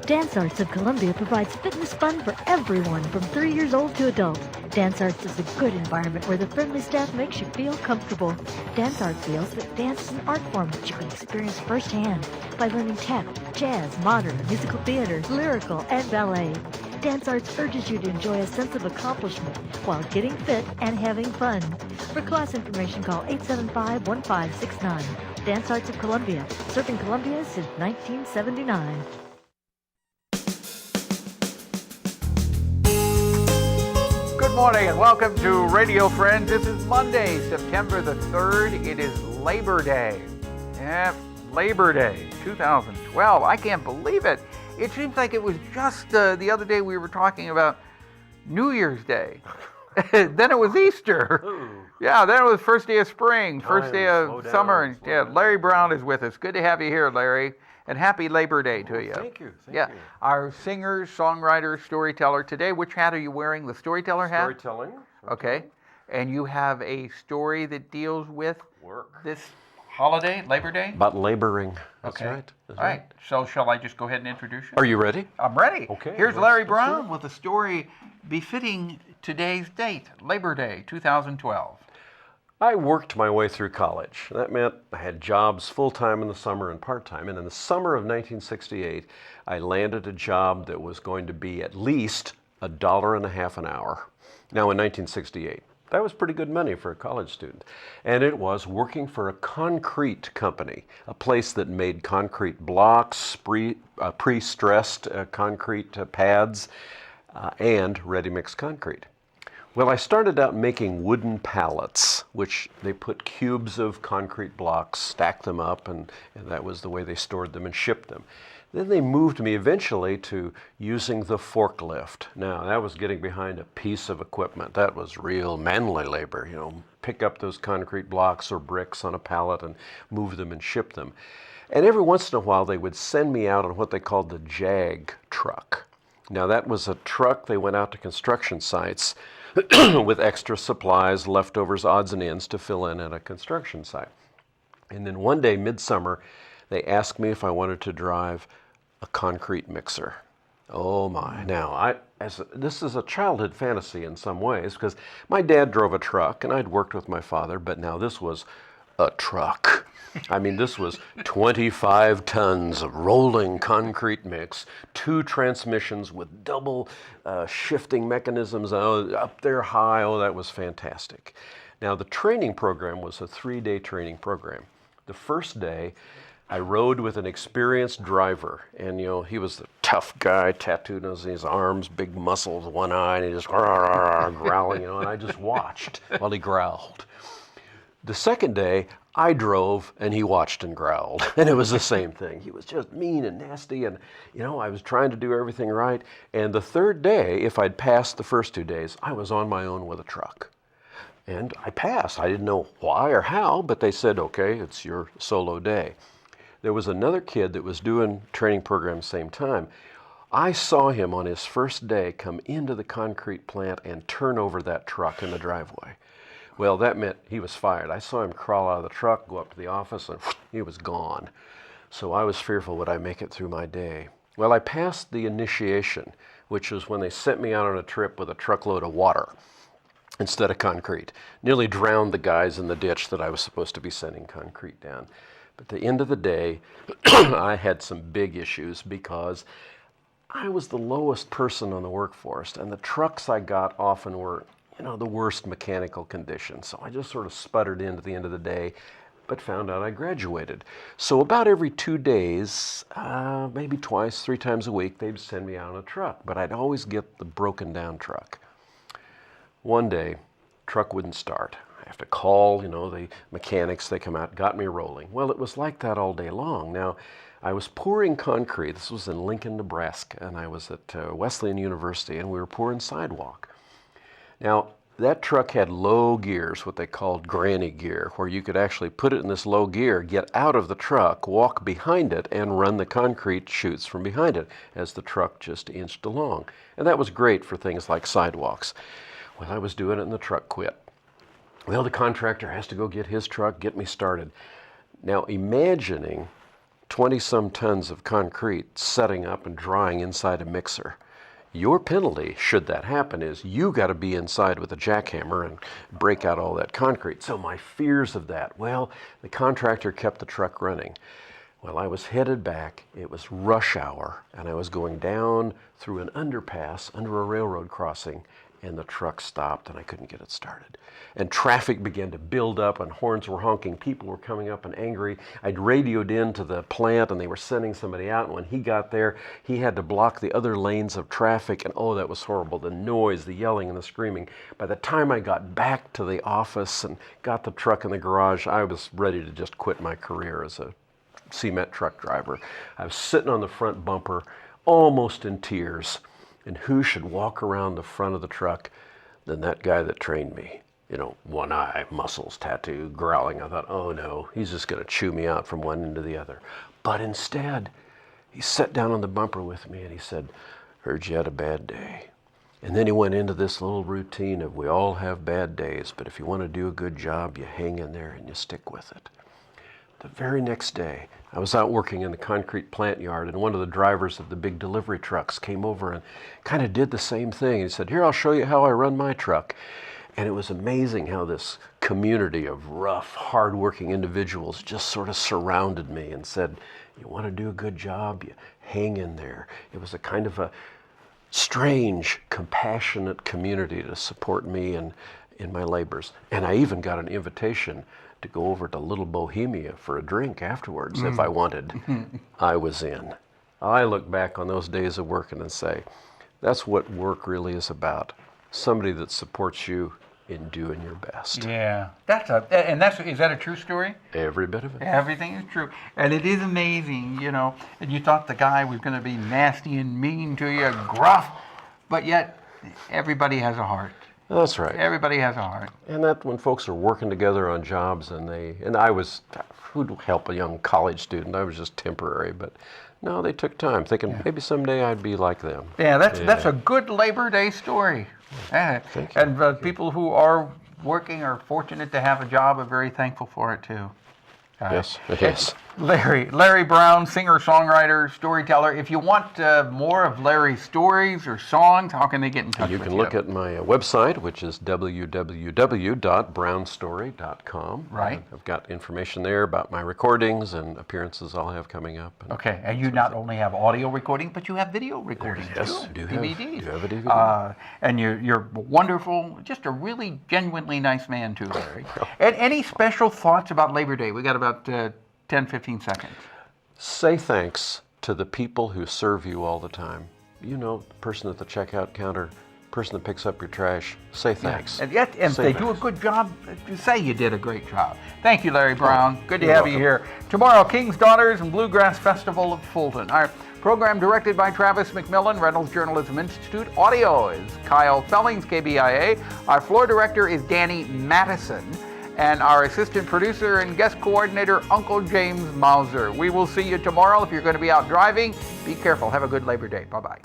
Dance Arts of Columbia provides fitness fun for everyone from 3 years old to adult. Dance Arts is a good environment where the friendly staff makes you feel comfortable. Dance Arts feels that dance is an art form that you can experience firsthand by learning tap, jazz, modern, musical theater, lyrical, and ballet. Dance Arts urges you to enjoy a sense of accomplishment while getting fit and having fun. For class information, call 875-1569. Dance Arts of Columbia, serving Columbia since 1979. Good morning and welcome to Radio Friends. This is Monday, September the 3rd. It is Labor Day. Yeah, Labor Day 2012. I can't believe it. It seems like it was just the other day we were talking about New Year's Day. Then it was Easter. Ooh. Yeah, then it was first day of spring, first day Slow of down, summer. slow Yeah, down. Larry Brown is with us. Good to have you here, Larry. And happy Labor Day to you. Thank you. Thank Yeah, you. our singer, songwriter, storyteller today. Which hat are you wearing? The storyteller hat? Storytelling. Okay. And you have a story that deals with Work. this holiday, Labor Day? About laboring. That's Okay. right. That's All right. So shall I just go ahead and introduce you? Are you ready? I'm ready. Okay, Here's let's Larry do Brown with a story befitting today's date, Labor Day 2012. I worked my way through college. That meant I had jobs full-time in the summer and part-time. And in the summer of 1968, I landed a job that was going to be at least $1.50 an hour. Now in 1968. That was pretty good money for a college student. And it was working for a concrete company, a place that made concrete blocks, pre-stressed concrete pads, and ready-mix concrete. Well, I started out making wooden pallets, which they put cubes of concrete blocks, stacked them up, and that was the way they stored them and shipped them. Then they moved me eventually to using the forklift. Now, that was getting behind a piece of equipment. That was real manly labor, pick up those concrete blocks or bricks on a pallet and move them and ship them. And every once in a while, they would send me out on what they called the JAG truck. Now, that was a truck they went out to construction sites with extra supplies, leftovers, odds and ends to fill in at a construction site. And then one day, midsummer, they asked me if I wanted to drive a concrete mixer. Oh my. Now, this is a childhood fantasy in some ways because my dad drove a truck and I'd worked with my father, but now this was a truck. I mean, this was 25 tons of rolling concrete mix, 2 transmissions with double shifting mechanisms up there high. Oh, that was fantastic. Now, the training program was a 3-day training program. The first day, I rode with an experienced driver, and he was the tough guy, tattooed on his arms, big muscles, one eye, and he just growling, and I just watched while he growled. The second day, I drove and he watched and growled, and it was the same thing. He was just mean and nasty, and I was trying to do everything right. And the third day, if I'd passed the first 2 days, I was on my own with a truck. And I passed. I didn't know why or how, but they said, okay, it's your solo day. There was another kid that was doing training program same time. I saw him on his first day come into the concrete plant and turn over that truck in the driveway. Well, that meant he was fired. I saw him crawl out of the truck, go up to the office, and he was gone. So I was fearful, would I make it through my day? Well, I passed the initiation, which was when they sent me out on a trip with a truckload of water instead of concrete. Nearly drowned the guys in the ditch that I was supposed to be sending concrete down. But at the end of the day, I had some big issues because I was the lowest person on the workforce, and the trucks I got often were the worst mechanical conditions. So I just sort of sputtered in at the end of the day, but found out I graduated. So about every 2 days, maybe twice, 3 times a week, they'd send me out on a truck, but I'd always get the broken down truck. One day, truck wouldn't start. I have to call, the mechanics, they come out, got me rolling. Well, it was like that all day long. Now, I was pouring concrete. This was in Lincoln, Nebraska, and I was at Wesleyan University, and we were pouring sidewalk. Now, that truck had low gears, what they called granny gear, where you could actually put it in this low gear, get out of the truck, walk behind it, and run the concrete chutes from behind it as the truck just inched along. And that was great for things like sidewalks. Well, I was doing it and the truck quit. Well, the contractor has to go get his truck, get me started. Now, imagining 20-some tons of concrete setting up and drying inside a mixer. Your penalty, should that happen, is you got to be inside with a jackhammer and break out all that concrete. So my fears of that, well, the contractor kept the truck running. Well, I was headed back, it was rush hour, and I was going down through an underpass under a railroad crossing, and the truck stopped and I couldn't get it started. And traffic began to build up and horns were honking. People were coming up and angry. I'd radioed into the plant and they were sending somebody out, and when he got there, he had to block the other lanes of traffic, and oh, that was horrible. The noise, the yelling and the screaming. By the time I got back to the office and got the truck in the garage, I was ready to just quit my career as a cement truck driver. I was sitting on the front bumper, almost in tears. And who should walk around the front of the truck than that guy that trained me? You know, one eye, muscles, tattoo, growling. I thought, oh no, he's just going to chew me out from one end to the other. But instead, he sat down on the bumper with me and he said, heard you had a bad day. And then he went into this little routine of, we all have bad days, but if you want to do a good job, you hang in there and you stick with it. The very next day, I was out working in the concrete plant yard, and one of the drivers of the big delivery trucks came over and kind of did the same thing. He said, here, I'll show you how I run my truck. And it was amazing how this community of rough, hard-working individuals just sort of surrounded me and said, you want to do a good job, you hang in there. It was a kind of a strange, compassionate community to support me in my labors. And I even got an invitation to go over to Little Bohemia for a drink afterwards if I wanted. I was in. I look back on those days of working and say, that's what work really is about. Somebody that supports you in doing your best. Yeah, is that a true story? Every bit of it. Everything is true, and it is amazing, you know. And you thought the guy was going to be nasty and mean to you, gruff, but yet everybody has a heart. That's right. Everybody has a heart. And that when folks are working together on jobs and I was, who'd help a young college student? I was just temporary, but no, they took time, thinking maybe someday I'd be like them. Yeah, that's a good Labor Day story. Yeah. Thank you. And people who are working are fortunate to have a job, are very thankful for it too. Yes. Larry Brown, singer-songwriter, storyteller. If you want more of Larry's stories or songs, how can they get in touch with you? You can look at my website, which is www.brownstory.com. Right. I've got information there about my recordings and appearances I'll have coming up. Okay, and you not only have audio recording, but you have video recordings too. Yes, do have a DVD. And you're wonderful, just a really genuinely nice man too, Larry. And any special thoughts about Labor Day? We got about 10, 15 seconds. Say thanks to the people who serve you all the time. You know, the person at the checkout counter, person that picks up your trash. Say thanks. Yeah. And if they do a good job, say you did a great job. Thank you, Larry Brown. Good to have you here. Tomorrow, King's Daughters and Bluegrass Festival of Fulton. Our program directed by Travis McMillen, Reynolds Journalism Institute. Audio is Kyle Fellings, KBIA. Our floor director is Danny Matteson. And our assistant producer and guest coordinator, Uncle James Mauser. We will see you tomorrow. If you're going to be out driving, be careful. Have a good Labor Day. Bye-bye.